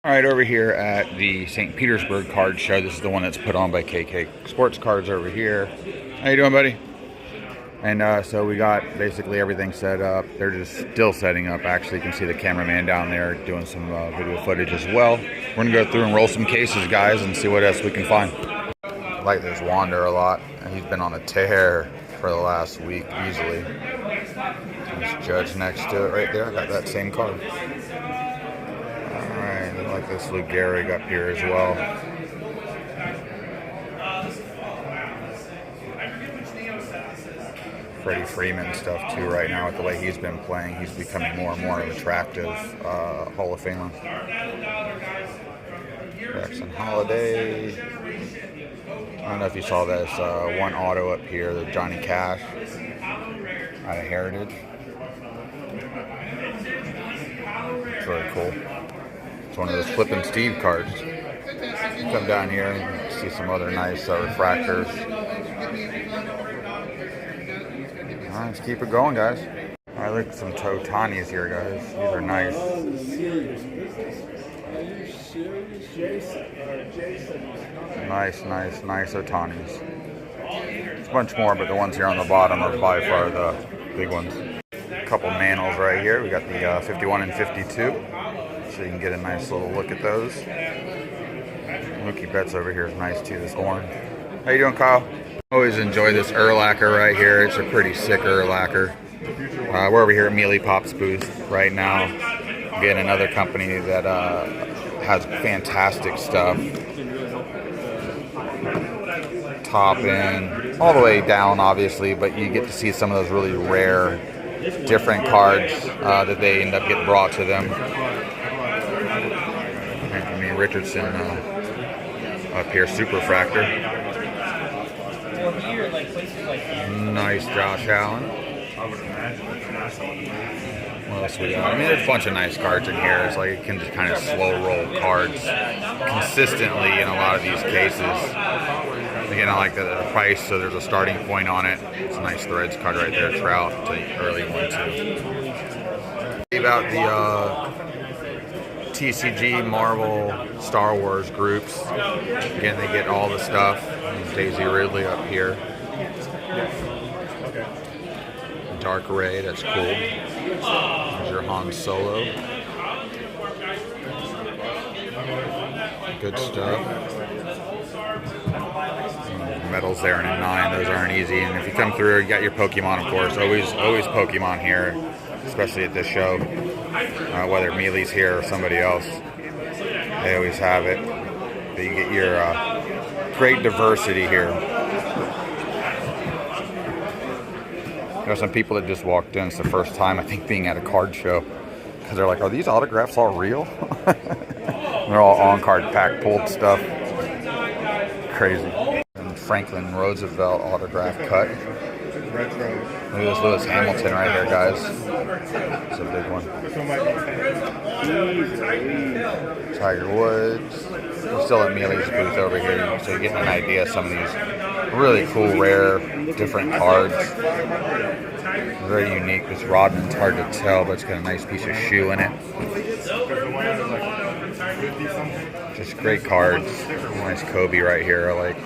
All right, over here at the St. Petersburg Card Show. This is the one that's put on by KK Sports Cards over here. How you doing, buddy? And so we got basically everything set up. They're just still setting up. Actually, you can see the cameraman down there doing some video footage as well. We're going to go through and roll some cases, guys, and see what else we can find. I like this Wander a lot. He's been on a tear for the last week, easily. There's Judge next to it right there. I got that same card. I like this Lou Gehrig up here as well. Freddie Freeman stuff too right now with the way he's been playing. He's becoming more and more attractive Hall of Famer. Jackson Holiday. I don't know if you saw this one auto up here, the Johnny Cash out of Heritage. It's really cool. It's one of those Flippin' Steve cards. Come down here and see some other nice refractors. All right, let's keep it going, guys. All right, look at some Totanis here, guys. These are nice. Nice Otanis. There's a bunch more, but the ones here on the bottom are by far the big ones. A couple Manals right here. We got the 51 and 52. So you can get a nice little look at those. Mookie Betts over here is nice too, this horn. How you doing, Kyle? Always enjoy this Urlacher right here. It's a pretty sick Urlacher. We're over here at Mealy Pop's booth right now. Again, another company that has fantastic stuff. Top end, all the way down obviously, but you get to see some of those really rare, different cards that they end up getting brought to them. Richardson up here, Superfractor. Nice Josh Allen. What else we got? I mean, there's a bunch of nice cards in here. It's like you can just kind of slow roll cards consistently in a lot of these cases. Again, I like the price, so there's a starting point on it. It's a nice Threads card right there. Trout, it's an early one too. About the TCG, Marvel, Star Wars groups. Again, they get all the stuff. Daisy Ridley up here. Dark Ray, that's cool. There's your Han Solo. Good stuff. Medals there in a 9. Those aren't easy. And if you come through, you got your Pokemon, of course. Always Pokemon here, especially at this show. Whether Mealy's here or somebody else, they always have it. But you get your great diversity here. There's some people that just walked in. It's the first time, I think, being at a card show. Because they're like, are these autographs all real? They're all on-card pack pulled stuff. Crazy. And Franklin Roosevelt autograph cut. Look at this Lewis Hamilton right here, guys. It's a big one. Tiger Woods. We're still at Mealy's booth over here, so you're getting an idea of some of these really cool, rare, different cards. Very unique. This Rodman's hard to tell, but it's got a nice piece of shoe in it. Just great cards. Nice Kobe right here, I like.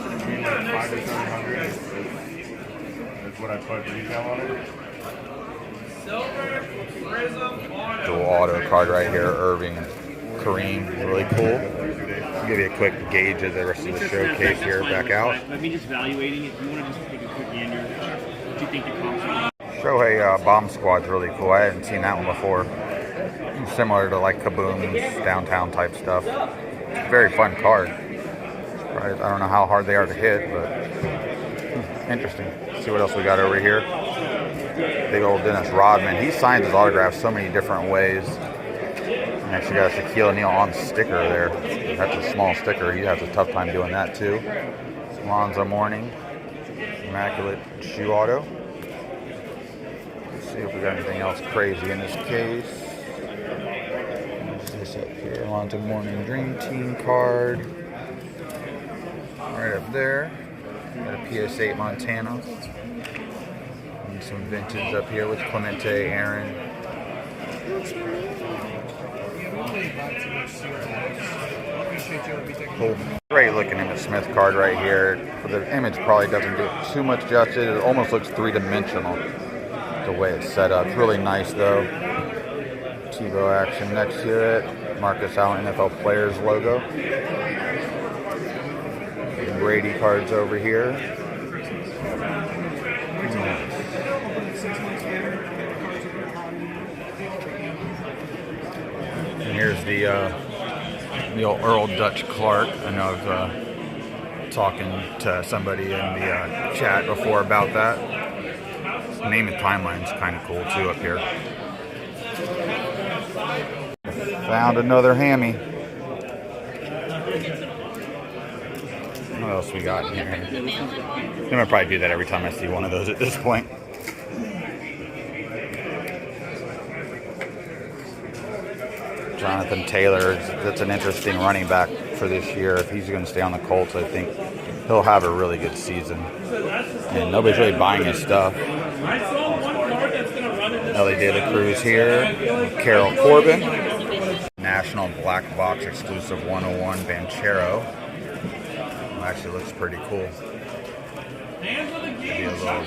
What I put retail on it. Dual auto card right here, Irving, Kareem, really cool. I'll give you a quick gauge of the rest of the showcase here. Back out. Let me just evaluating it. If you want to just take a quick gander, what do you think the comps are? Shohei Bomb Squad's really cool. I hadn't seen that one before. Similar to like Kaboom's downtown type stuff. Very fun card. I don't know how hard they are to hit, but interesting. See what else we got over here. Big old Dennis Rodman. He signs his autographs so many different ways. And actually got a Shaquille O'Neal on sticker there. That's a small sticker. He has a tough time doing that too. Lonzo Mourning. Immaculate shoe auto. Let's see if we got anything else crazy in this case. What's this up here? Lonzo Mourning Dream Team card. Right up there. Got a PS8 Montana. And some vintage up here with Clemente, Aaron. Cool. Great looking Emmitt Smith card right here. The image probably doesn't do it too much justice. It almost looks three-dimensional the way it's set up. It's really nice though. TiVo action next to it. Marcus Allen NFL Players logo. Brady cards over here. And here's the old Earl Dutch Clark. I know I've talking to somebody in the chat before about that. Name and timeline's kind of cool too up here. Found another hammy. What else we got in here? I'm gonna probably do that every time I see one of those at this point. Jonathan Taylor, that's an interesting running back for this year. If he's going to stay on the Colts, I think he'll have a really good season. And nobody's really buying his stuff. Ellie De La Cruz here. Carol Corbin. National Black Box exclusive 101 Banchero. Actually looks pretty cool. Maybe a little bit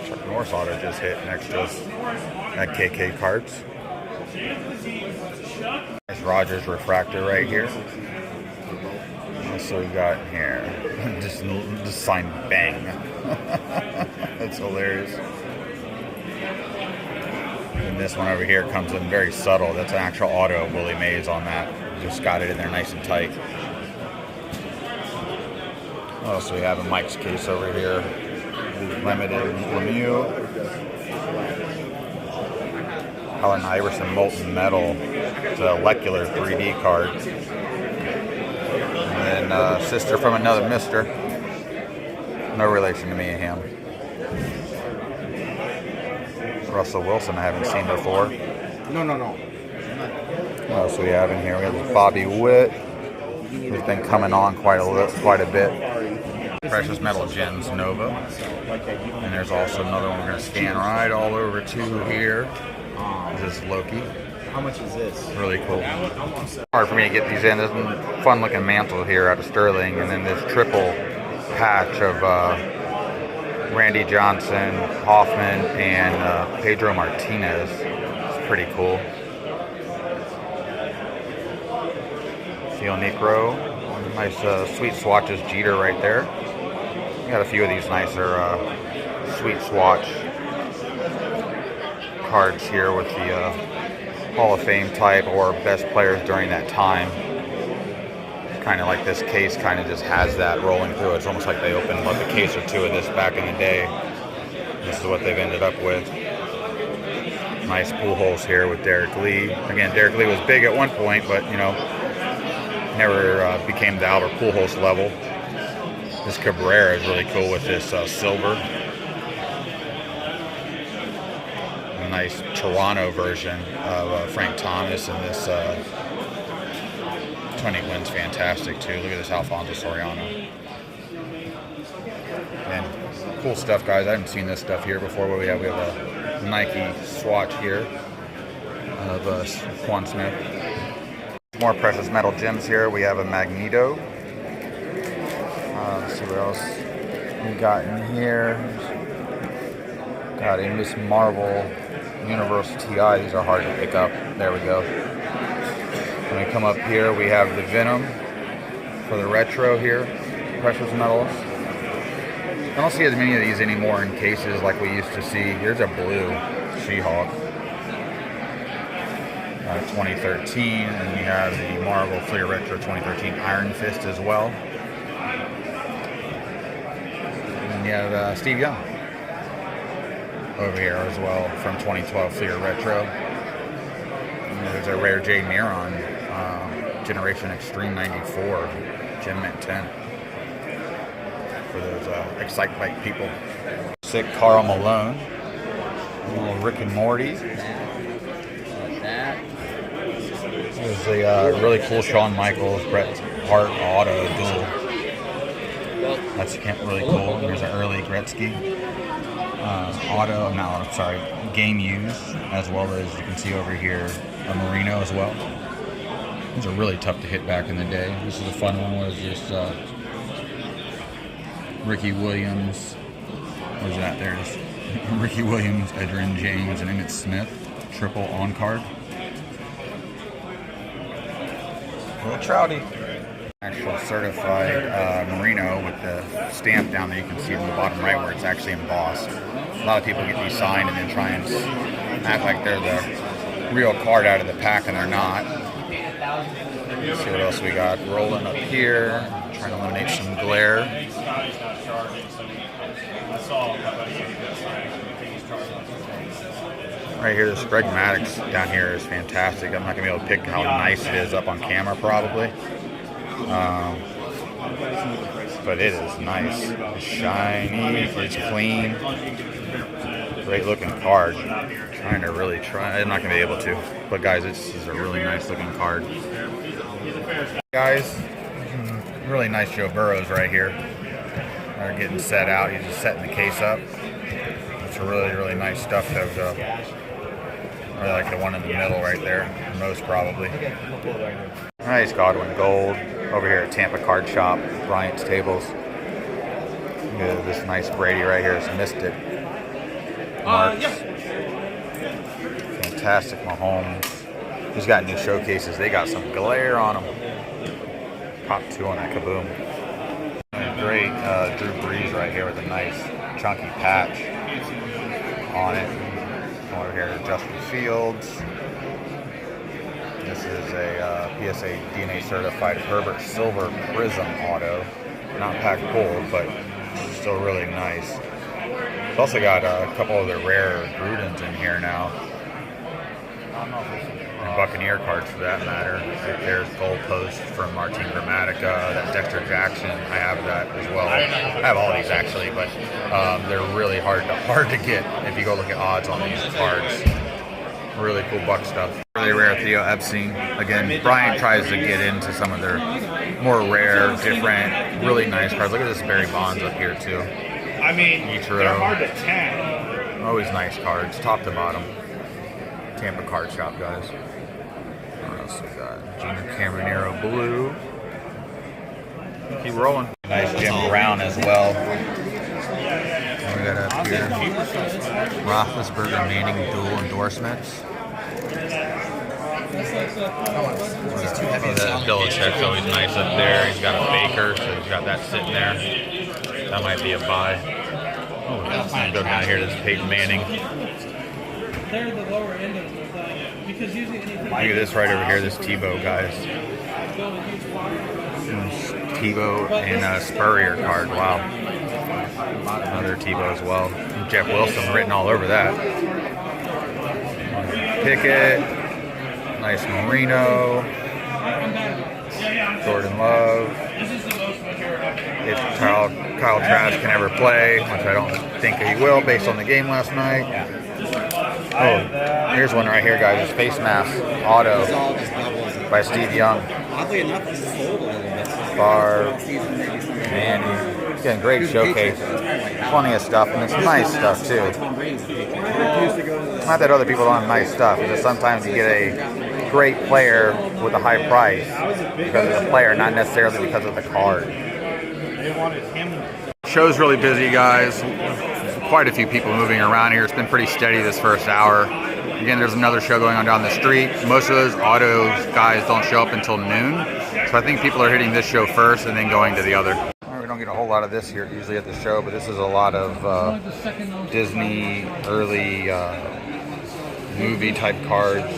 Chuck Norris auto just hit next to us at KK Cards. Nice Rogers refractor right here. So we got here just signed bang. That's hilarious. And this one over here comes in very subtle. That's an actual auto Willie Mays on that. Just got it in there nice and tight. What else do we have in Mike's case over here? The limited Lemieux. Allen Iverson Molten Metal. It's a molecular 3D card. And then Sister from Another Mister. No relation to me and him. Russell Wilson I haven't seen before. No. What else do we have in here? We have Bobby Witt, who's been coming on quite a bit. Precious Metal Gems Nova. And there's also another one we're going to scan right all over to here. This is Loki. How much is this? Really cool. Hard for me to get these in. There's a fun looking mantle here out of Sterling, and then this triple patch of Randy Johnson, Hoffman, and Pedro Martinez. It's pretty cool. Theo Necro. Nice sweet swatches Jeter right there. We got a few of these nicer sweet swatch cards here with the Hall of Fame type or best players during that time. Kind of like this case kind of just has that rolling through it. It's almost like they opened like a case or two of this back in the day. This is what they've ended up with. Nice pool holes here with Derek Lee. Again, Derek Lee was big at one point, but you know, never became the Albert Pujols level. This Cabrera is really cool with this silver. A nice Toronto version of Frank Thomas, and this Tony Gwynn's fantastic too. Look at this Alfonso Soriano. And cool stuff, guys. I haven't seen this stuff here before. What we have a Nike swatch here of Quan Smith. More precious metal gems here. We have a Magneto. Let's see what else we got in here. Got a Miss Marvel Universal TI. These are hard to pick up. There we go. When we come up here, we have the Venom for the retro here. Precious metals. I don't see as many of these anymore in cases like we used to see. Here's a blue She-Hulk. 2013, and we have the Marvel Clear Retro 2013 Iron Fist as well. And you have Steve Young over here as well from 2012 Clear Retro. And there's a rare J. Neron Generation Extreme 94 Gem Mint 10 for those Excite Bike people. Sick Karl Malone. A little Rick and Morty. There's a really cool Shawn Michaels, Bret Hart auto duel. That's really cool. There's an early Gretzky. game used, as well as you can see over here a merino as well. These are really tough to hit back in the day. This is a fun one. Was just Ricky Williams. Where's that? There it is. Ricky Williams, Edgerrin James, and Emmitt Smith. Triple on card. Little Trouty. Actual certified merino with the stamp down there. You can see in the bottom right where it's actually embossed. A lot of people get these signed and then try and act like they're the real card out of the pack, and they're not. Let's see what else we got rolling up here. Trying to eliminate some glare. Right here, this Greg Maddox down here is fantastic. I'm not going to be able to pick how nice it is up on camera, probably. But it is nice. It's shiny, it's clean. Great looking card. Trying to really try. I'm not going to be able to. But guys, this is a really nice looking card. Guys, really nice Joe Burrows right here. They're getting set out. He's just setting the case up. It's a really, really nice stuff. I really like the one in the middle right there, most probably. Nice Godwin Gold over here at Tampa Card Shop, Bryant's Tables. This nice Brady right here has missed it. Marks. Fantastic Mahomes. He's got new showcases. They got some glare on them. Pop 2 on that Kaboom. Great Drew Brees right here with a nice chunky patch on it. Over here, Justin Fields. This is a PSA DNA certified Herbert Silver Prism auto. Not packed pulled, but still really nice. It's also got a couple of the rare Grudens in here now. And Buccaneer cards for that matter. Right there's Goalpost from Martin Gramatica, that Dexter Jackson. I have that as well. I have all these actually, but they're really hard to get if you go look at odds on these cards. Really cool Buck stuff. Really rare Theo Epstein. Again, Brian tries to get into some of their more rare, different, really nice cards. Look at this Barry Bonds up here too. I mean, Ichiro. they're hard to tag. Always nice cards, top to bottom. Tampa Card Shop, guys. What else we got? Junior Cameronero Blue. Keep rolling. Nice Jim Brown as well. What we got up here? Roethlisberger Manning dual endorsements. That Belichick's always nice up there. He's got a Baker, so he's got that sitting there. That might be a buy. Oh, let's go down here to this Peyton Manning. They're the lower end of the because usually anything. Look at this right over here, this Tebow, guys. Tebow and Spurrier card. Wow. Another Tebow as well. Jeff Wilson written all over that. Pickett. Nice Marino. Jordan Love. If Kyle Trask can ever play, which I don't think he will based on the game last night. Oh, here's one right here, guys. It's Face Mask Auto by Steve Young. Oddly enough, this is sold a little bit. Barb, Manny. Again, great showcase. Plenty of stuff, and it's nice stuff too. It's not that other people don't have nice stuff. It's just sometimes you get a great player with a high price because of the player, not necessarily because of the card. Show's really busy, guys. Quite a few people moving around here. It's been pretty steady this first hour. Again, there's another show going on down the street. Most of those auto guys don't show up until noon. So I think people are hitting this show first and then going to the other. We don't get a whole lot of this here usually at the show, but this is a lot of Disney early movie type cards.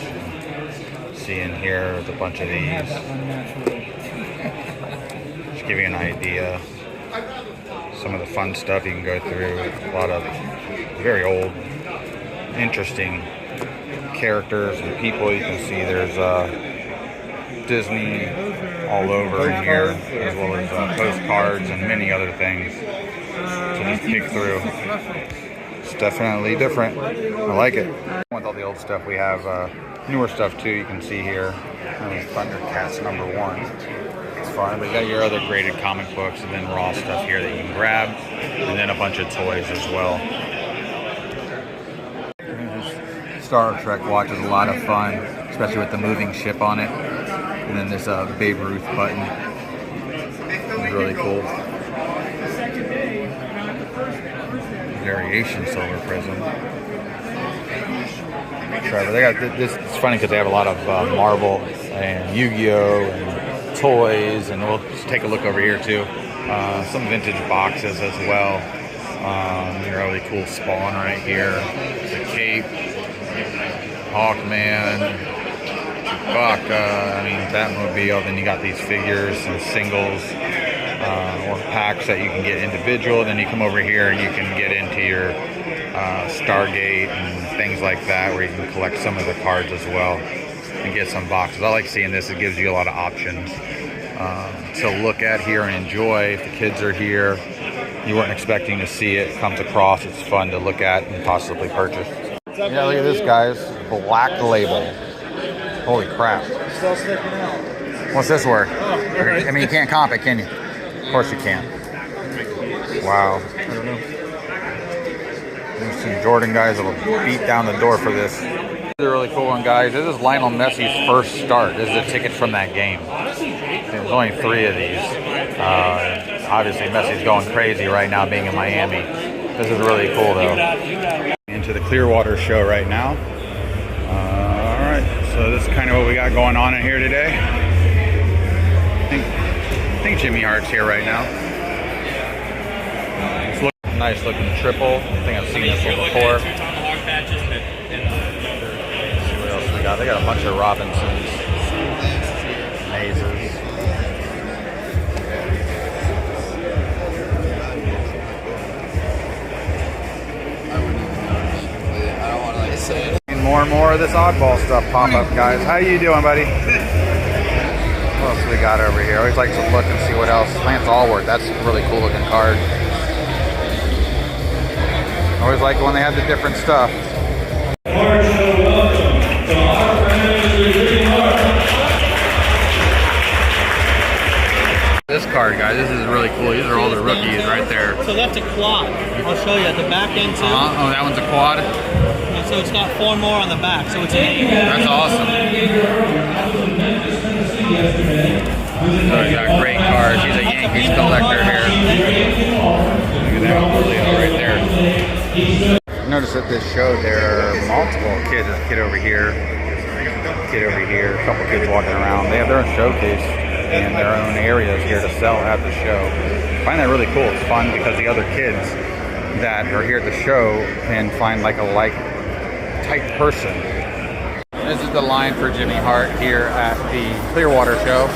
See in here, there's a bunch of these. Just give you an idea. Some of the fun stuff you can go through. A lot of very old, interesting characters and people. You can see there's Disney all over in here, as well as postcards and many other things to just pick through. It's definitely different. I like it. With all the old stuff, we have newer stuff too. You can see here, Thundercats #1. Fun, but you got your other graded comic books and then raw stuff here that you can grab, and then a bunch of toys as well. Star Trek watch is a lot of fun, especially with the moving ship on it. And then this Babe Ruth button. It's really cool. Variation solar prism. Trevor, they got this. It's funny because they have a lot of Marvel and Yu-Gi-Oh and toys, and we'll just take a look over here too. Some vintage boxes as well. Really cool Spawn right here. The Cape, Hawkman, Chewbacca. I mean, Batmobile. Then you got these figures and singles or packs that you can get individual. Then you come over here and you can get into your Stargate and things like that, where you can collect some of the cards as well and get some boxes. I like seeing this. It gives you a lot of options to look at here and enjoy. If the kids are here, you weren't expecting to see it, comes across. It's fun to look at and possibly purchase. Yeah, look at this, guys. Black Label. Holy crap. Still sticking out. What's this worth? I mean, you can't comp it, can you? Of course you can't. Wow. I don't know. There's some Jordan guys that will beat down the door for this. This is a really cool one, guys. This is Lionel Messi's first start. This is a ticket from that game. There's only 3 of these. Obviously, Messi's going crazy right now being in Miami. This is really cool, though. Into the Clearwater Show right now. All right, so this is kind of what we got going on in here today. I think Jimmy Hart's here right now. It's nice looking triple. I think I've seen this one before. Let's see what else we got. They got a bunch of Robinsons, mazes. And more of this oddball stuff pop up, guys. How you doing, buddy? What else we got over here? I always like to look and see what else. Lance Allward. That's a really cool looking card. I always like it when they have the different stuff. This card, guys, this is really cool. These are all the rookies right there. So that's a quad. I'll show you at the back end too. Oh, that one's a quad? And so it's got 4 more on the back. So it's 8. That's awesome. So he's got great cards. He's a Yankees collector here. Look at that Julio right there. Notice at this show there are multiple kids. There's a kid over here, a couple kids walking around. They have their own showcase and their own areas here to sell at the show. I find that really cool. It's fun because the other kids that are here at the show can find like a type person. This is the line for Jimmy Hart here at the Clearwater Show.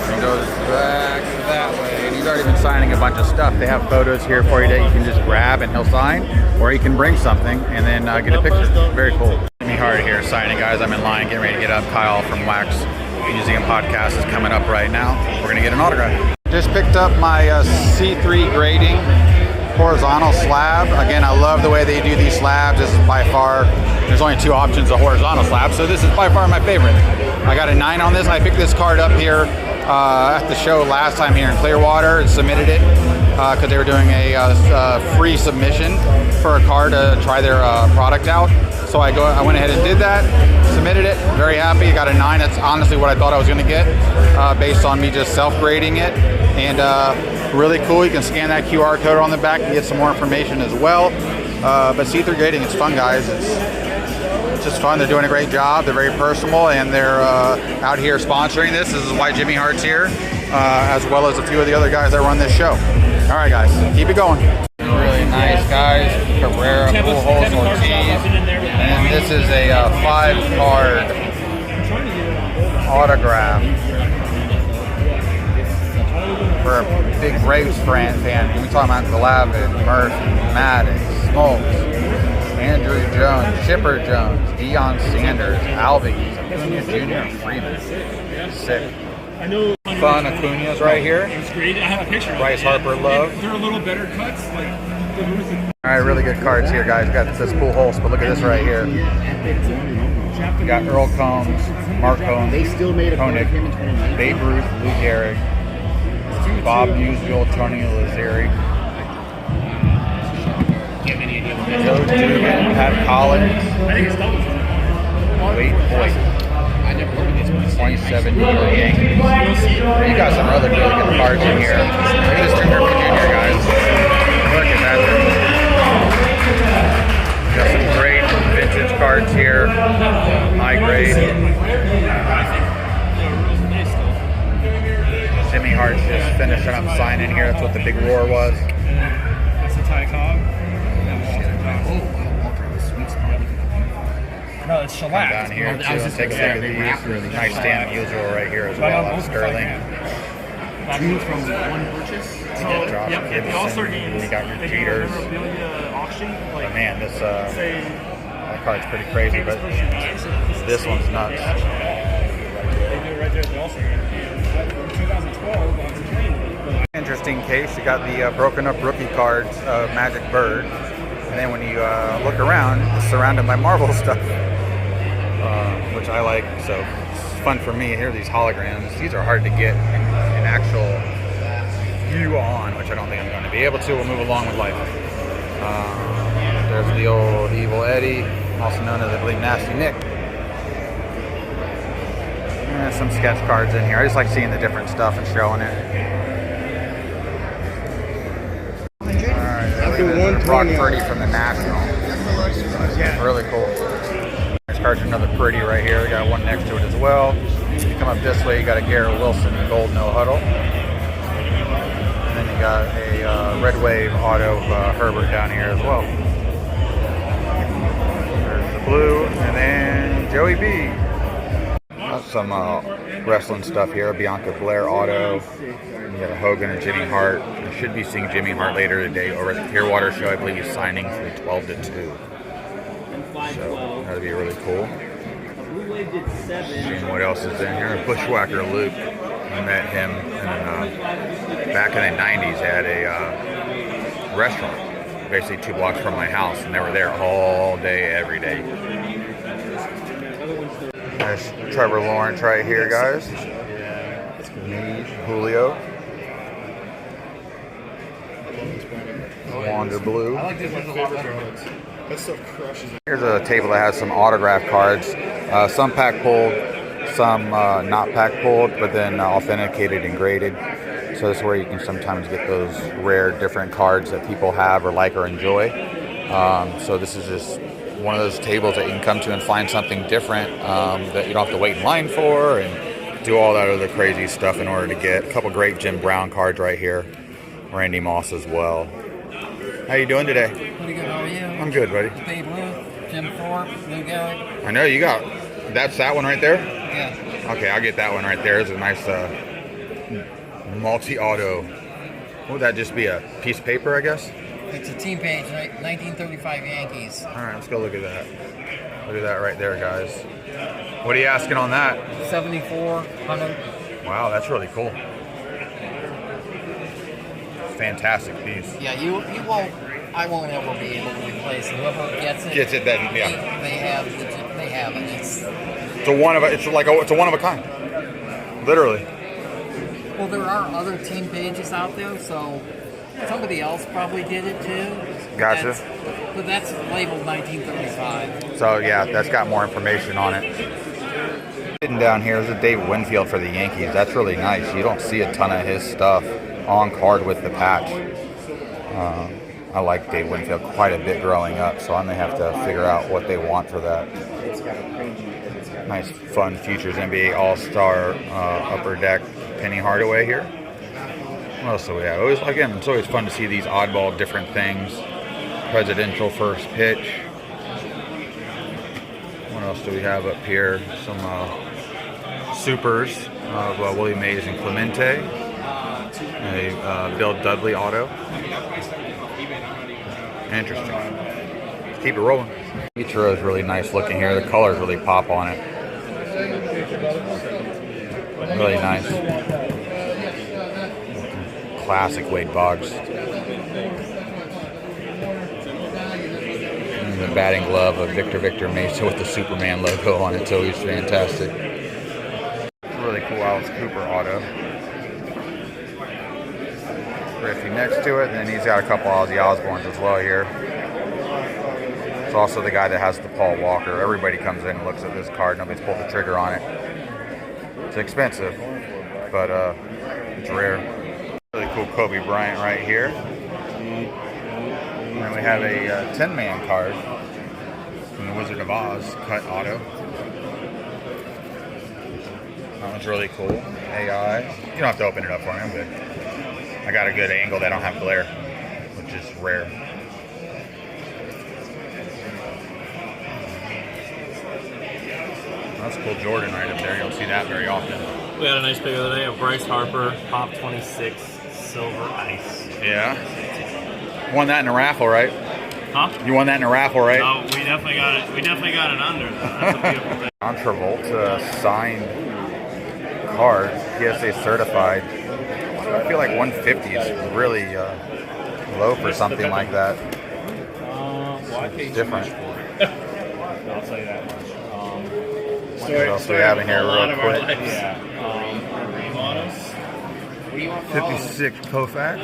It goes back that way, and he's already been signing a bunch of stuff. They have photos here for you that you can just grab and he'll sign, or you can bring something and then get a picture. Very cool. Jimmy Hart here signing, guys. I'm in line getting ready to get up. Kyle from Wax Museum Podcast is coming up right now. We're gonna get an autograph. Just picked up my C3 grading horizontal slab. Again, I love the way they do these slabs. This is by far, there's only 2 options of horizontal slabs, so this is by far my favorite. I got a 9 on this. I picked this card up here at the show last time here in Clearwater and submitted it because they were doing a free submission for a card to try their product out. So I went ahead and did that, submitted it, very happy. Got a 9. That's honestly what I thought I was going to get based on me just self-grading it. And really cool. You can scan that QR code on the back and get some more information as well. But C3 grading is fun, guys. It's just fun. They're doing a great job. They're very personal, and they're out here sponsoring this. This is why Jimmy Hart's here, as well as a few of the other guys that run this show. All right, guys, keep it going. Really nice, guys. Cabrera, Pujols, Ortiz, and this is a 5-card autograph for a big Braves fan. We're talking about Glavine, Murphy, Maddox, Smoltz, Andrew Jones, Chipper Jones, Deion Sanders, Albies, Acuna Jr., Freeman. Sick. I know. Fun Acuna's right here. It's great. I have a picture. Bryce Harper Love. They're a little better cuts. All right, really good cards here, guys. Got this Pujols, but look at this right here. You got Earl Combs, Mark Combs, They still made a Koenig, Babe Ruth, Lou Gehrig, Bob Musial, Tony Lazzeri, Joe Dugan, Pat Collins. I think it's double. Wait, boy. I never heard of these ones. 27 New York Yankees. You got some other really good cards in here. Look at this Junior Junior, guys. Look at that. Got some great vintage cards here. High grade. Jimmy Hart's just finishing up signing here. That's what the big roar was. That's a Ty Cobb. No, it's Come shellac. down here too I was and just take a gonna look say, at they wrap really these. Nice Stan Musial right here as well. On Sterling. Two from one purchase. So, Josh the All-Star Gibson. games, We got your they do a Jeters. memorabilia auction. Like, But man, this say, that card's pretty crazy, but this one's nuts. they do it right there at the All-Star game. In 2012, on the train. Interesting case. You got the broken up rookie cards of Magic Bird, and then when you look around, it's surrounded by Marvel stuff, which I like. So it's fun for me. Here are these holograms. These are hard to get an actual view on, which I don't think I'm going to be able to. We'll move along with life. There's the old Evil Eddie, also known as, I believe, Nasty Nick. And some sketch cards in here. I just like seeing the different stuff and showing it. Brock Purdy from the National. Really cool. This card's another Purdy right here. We got one next to it as well. You come up this way, you got a Garrett Wilson gold no huddle. And then you got a Red Wave auto of Herbert down here as well. There's the blue, and then Joey B. Got some wrestling stuff here. Bianca Blair auto. You got a Hogan and Jimmy Hart. You should be seeing Jimmy Hart later today over at the Clearwater Show. I believe he's signing from 12 to 2. So that'll be really cool. Seeing what else is in here. Bushwhacker Luke. I met him back in the 90s at a restaurant, basically 2 blocks from my house, and they were there all day, every day. There's Trevor Lawrence right here, guys. Julio. Wander Blue. I like this one a lot better. That stuff crushes. Here's a table that has some autograph cards. Some pack pulled, some not pack pulled, but then authenticated and graded. So this is where you can sometimes get those rare, different cards that people have or like or enjoy. So this is just one of those tables that you can come to and find something different that you don't have to wait in line for and do all that other crazy stuff in order to get. A couple great Jim Brown cards right here. Randy Moss as well. How you doing today? Pretty good, how are you? I'm good, buddy. Babe Ruth, Jim Thorpe, new guy. I know you got, that's that one right there? Yeah. Okay, I'll get that one right there. It's a nice multi-auto. Would that just be a piece of paper, I guess? It's a team page, 1935 Yankees. All right, let's go look at that. Look at that right there, guys. What are you asking on that? 7400. Wow, that's really cool. Fantastic piece. Yeah, you won't. I won't ever be able to replace it. Whoever gets it. Gets it then, yeah. They have it. It's a one of it's a one of a kind. Literally. Well, there are other team pages out there, so somebody else probably did it too. Gotcha. But that's labeled 1935. So yeah, that's got more information on it. Sitting down here is a Dave Winfield for the Yankees. That's really nice. You don't see a ton of his stuff on card with the patch. I like Dave Winfield quite a bit growing up, so I may have to figure out what they want for that. Nice, fun Futures NBA All-Star Upper Deck Penny Hardaway here. What else do we have? Again, it's always fun to see these oddball different things. Presidential first pitch. What else do we have up here? Some supers of Willie Mays and Clemente. A Bill Dudley auto. Interesting. Keep it rolling. Ichiro is really nice looking here. The colors really pop on it. Really nice. Classic Wade Boggs. And the batting glove of Victor Mesa with the Superman logo on it. It's always fantastic. Really cool Alice Cooper auto. Griffey next to it, and then he's got a couple Ozzy Osbournes as well here. It's also the guy that has the Paul Walker. Everybody comes in and looks at this card. Nobody's pulled the trigger on it. It's expensive, but it's rare. Really cool Kobe Bryant right here. And then we have a 10-man card from the Wizard of Oz, cut auto. That one's really cool. AI. You don't have to open it up for me, I'm good. I got a good angle that I don't have glare, which is rare. That's a cool Jordan right up there. You don't see that very often. We had a nice pick of the day of Bryce Harper, Pop 26, Silver Ice. Yeah. Won that in a raffle, right? Huh? You won that in a raffle, right? No, we definitely got it. We definitely got it under. That's a beautiful thing. John Travolta signed card, PSA certified. I feel like 150 is really low for something like that. Well, I paid Different. too much for it. I'll tell you that much. What else do we have in here real quick? Yeah. Autos. 56 Koufax.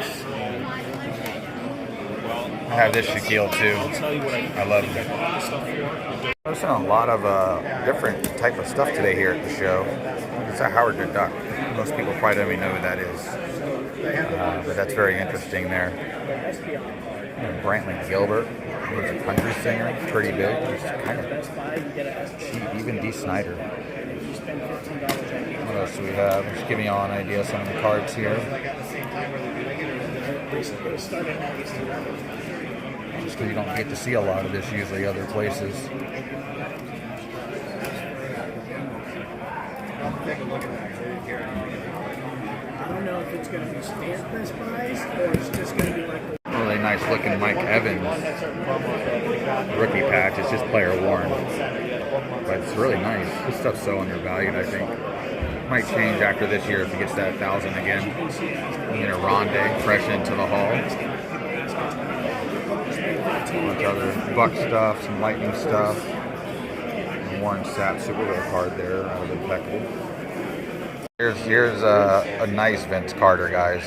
I have this Shaquille too. I'll tell you what I love it. stuff for. There's a lot of different type of stuff today here at the show. It's a Howard the Duck. Most people probably don't even know who that is. But that's very interesting there. And Brantley Gilbert, who's a country singer, pretty big. He's kind of cheap. Even Dee Snider. What else do we have? Just giving you all an idea of some of the cards here. Just because you don't get to see a lot of this usually other places. I don't know if it's going to be stamped as prize or it's just going to be like Really nice looking Mike Evans rookie patch. It's just player worn, but it's really nice. This stuff's so undervalued. I think might change after this year if he gets that 1,000 again. You know, Rondé fresh into the hall. A bunch of other Buck stuff, some Lightning stuff. Warren Sapp Super Bowl card there out of Impeccable. Here's a nice Vince Carter, guys.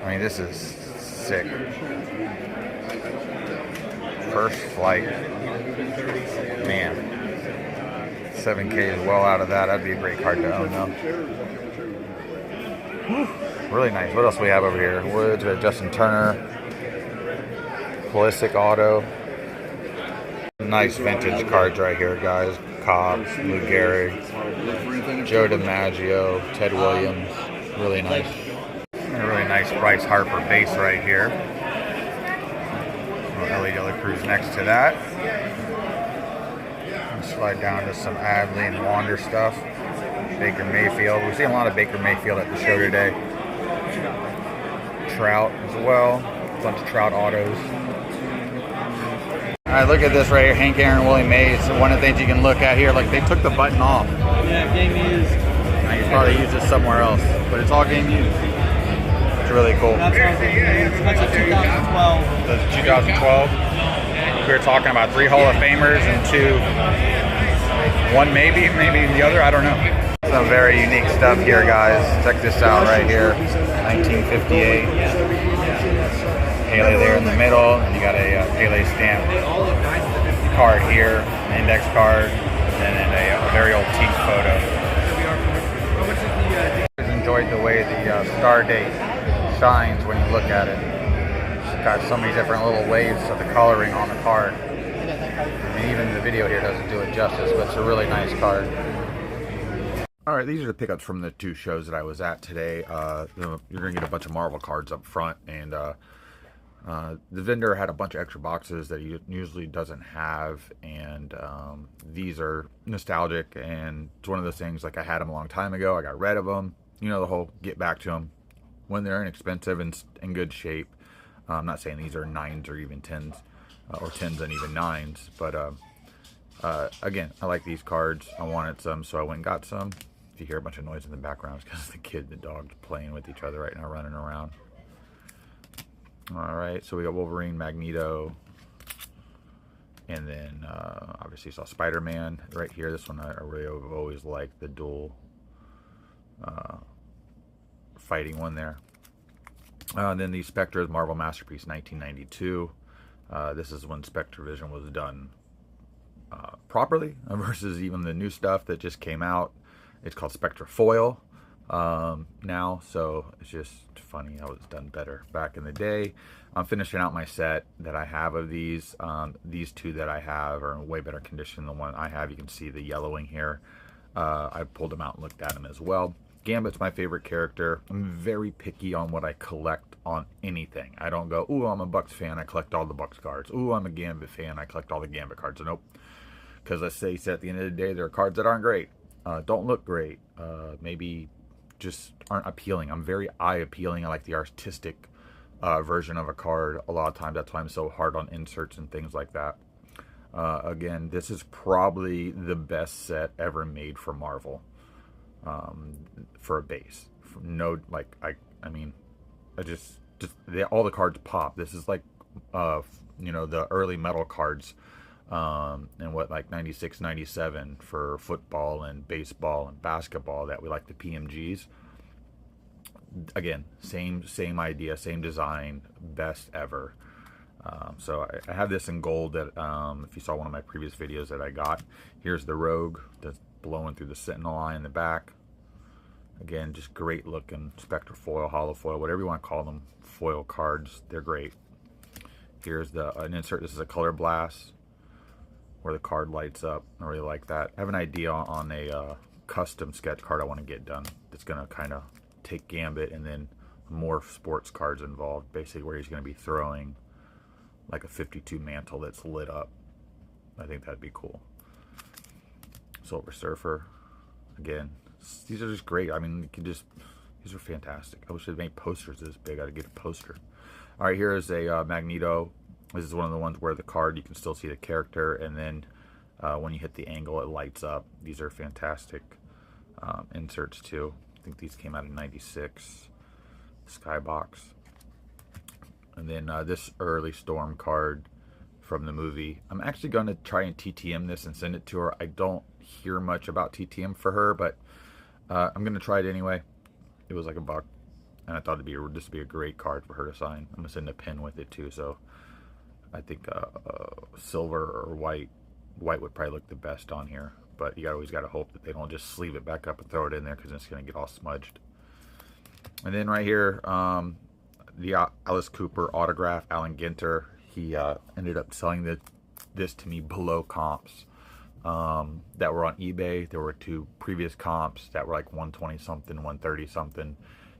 I mean, this is sick. First Flight. Man. 7K is well out of that. That'd be a great card to own, though. Really nice. What else do we have over here? Woods, we have Justin Turner. Pulisic auto. Nice vintage cards right here, guys. Cobb, Lou Gehrig, Joe DiMaggio, Ted Williams. Really nice. And a really nice Bryce Harper base right here. Ellie De La Cruz next to that. And slide down to some Adley and Wander stuff. Baker Mayfield. We're seeing a lot of Baker Mayfield at the show today. Trout as well. A bunch of Trout autos. Alright, look at this right here, Hank Aaron, Willie Mays. One of the things you can look at here, like they took the button off. Yeah, game used. Now you probably use this somewhere else, but it's all game used. It's really cool. That's what I was thinking. That's a 2012. That's 2012. We were talking about 3 Hall of Famers and 2, one maybe the other, I don't know. Some very unique stuff here, guys. Check this out right here, 1958. Pele there in the middle, and you got a Pele stamp card here, an index card, and then a very old team photo. I enjoyed the way the star date shines when you look at it. It's got so many different little waves of the coloring on the card. And even the video here doesn't do it justice, but it's a really nice card. Alright, these are the pickups from the 2 shows that I was at today. You're going to get a bunch of Marvel cards up front, and the vendor had a bunch of extra boxes that he usually doesn't have, and these are nostalgic, and it's one of those things, like I had them a long time ago, I got rid of them, you know, the whole get back to them when they're inexpensive and in good shape. I'm not saying these are 9s or even 10s, or 10s and even 9s, but again, I like these cards. I wanted some, so I went and got some. If you hear a bunch of noise in the background, it's because the kid and the dog's playing with each other right now, running around. Alright, so we got Wolverine, Magneto, and then obviously you saw Spider-Man right here. This one I really have always liked, the dual fighting one there. Then the Spectre's Marvel Masterpiece 1992. This is when Spectre Vision was done properly versus even the new stuff that just came out. It's called Spectra Foil now, so it's just funny how it's done better back in the day. I'm finishing out my set that I have of these. These two that I have are in way better condition than the one I have. You can see the yellowing here. I pulled them out and looked at them as well. Gambit's my favorite character. I'm very picky on what I collect on anything. I don't go, ooh, I'm a Bucks fan, I collect all the Bucks cards. Ooh, I'm a Gambit fan, I collect all the Gambit cards. Nope. Because let's say at the end of the day, there are cards that aren't great, don't look great, maybe just aren't appealing. I'm very eye appealing. I like the artistic version of a card a lot of times. That's why I'm so hard on inserts and things like that. Again, this is probably the best set ever made for Marvel, for a base. I mean, all the cards pop. This is like, you know, the early metal cards, and what, like 96, 97 for football and baseball and basketball that we like, the PMGs. Again, same idea, same design, best ever. So I have this in gold that, if you saw one of my previous videos that I got, here's the Rogue that's blowing through the Sentinel eye in the back. Again, just great looking Spectra foil, hollow foil, whatever you want to call them, foil cards. They're great. Here's an insert. This is a Color Blast where the card lights up. I really like that. I have an idea on a custom sketch card I want to get done that's going to kind of take Gambit and then more sports cards involved, basically where he's going to be throwing like a 52 mantle that's lit up. I think that'd be cool. Silver Surfer. Again, these are just great. I mean, you can just, these are fantastic. I wish they'd made posters this big. I'd get a poster. All right, here is a Magneto. This is one of the ones where the card, you can still see the character, and then when you hit the angle, it lights up. These are fantastic inserts too. I think these came out in '96. Skybox. And then this early Storm card from the movie. I'm actually going to try and TTM this and send it to her. I don't hear much about TTM for her, but I'm going to try it anyway. It was like $1, and I thought this would be a great card for her to sign. I'm going to send a pin with it too, so I think silver or white would probably look the best on here, but you always got to hope that they don't just sleeve it back up and throw it in there, because it's going to get all smudged. And then right here, the Alice Cooper autograph, Alan Ginter. He ended up selling this to me below comps that were on eBay. There were 2 previous comps that were like 120 something, 130 something.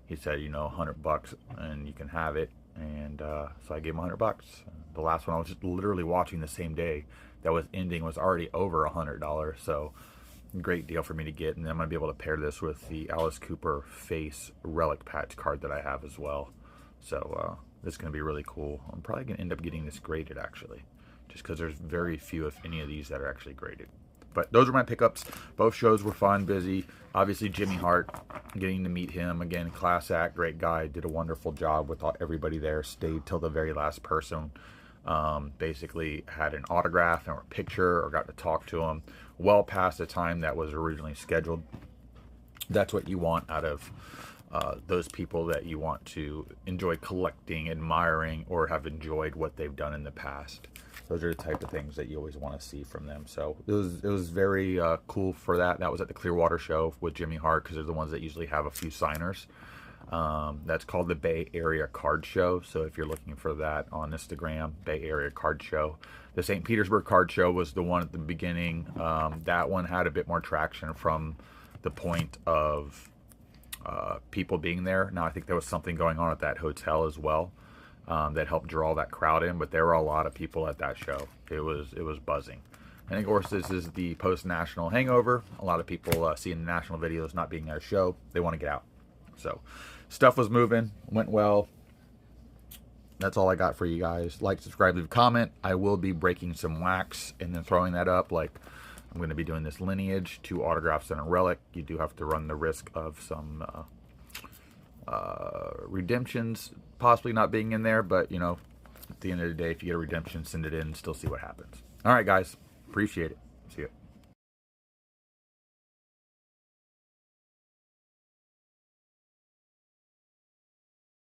He said, you know, $100 and you can have it. And so I gave him $100. The last one I was just literally watching the same day that was ending was already over $100. So great deal for me to get. And then I'm gonna be able to pair this with the Alice Cooper face relic patch card that I have as well. So this is going to be really cool. I'm probably going to end up getting this graded, actually, just because there's very few, if any, of these that are actually graded. But those are my pickups. Both shows were fun, busy. Obviously, Jimmy Hart, getting to meet him. Again, class act, great guy. Did a wonderful job with everybody there. Stayed till the very last person. Basically had an autograph or a picture or got to talk to him well past the time that was originally scheduled. That's what you want out of those people that you want to enjoy collecting, admiring, or have enjoyed what they've done in the past. Those are the type of things that you always want to see from them. So it was very cool for that. That was at the Clearwater Show with Jimmy Hart, because they're the ones that usually have a few signers. That's called the Bay Area Card Show. So if you're looking for that on Instagram, Bay Area Card Show. The St. Petersburg Card Show was the one at the beginning. That one had a bit more traction from the point of people being there. Now, I think there was something going on at that hotel as well that helped draw that crowd in, but there were a lot of people at that show. It was buzzing. And of course, this is the post-national hangover. A lot of people seeing the national videos not being at a show, they want to get out. So stuff was moving, went well. That's all I got for you guys. Like, subscribe, leave a comment. I will be breaking some wax and then throwing that up. Like, I'm going to be doing this lineage, 2 autographs and a relic. You do have to run the risk of some redemptions possibly not being in there, but you know, at the end of the day, if you get a redemption, send it in and still see what happens. All right, guys, appreciate it. See you.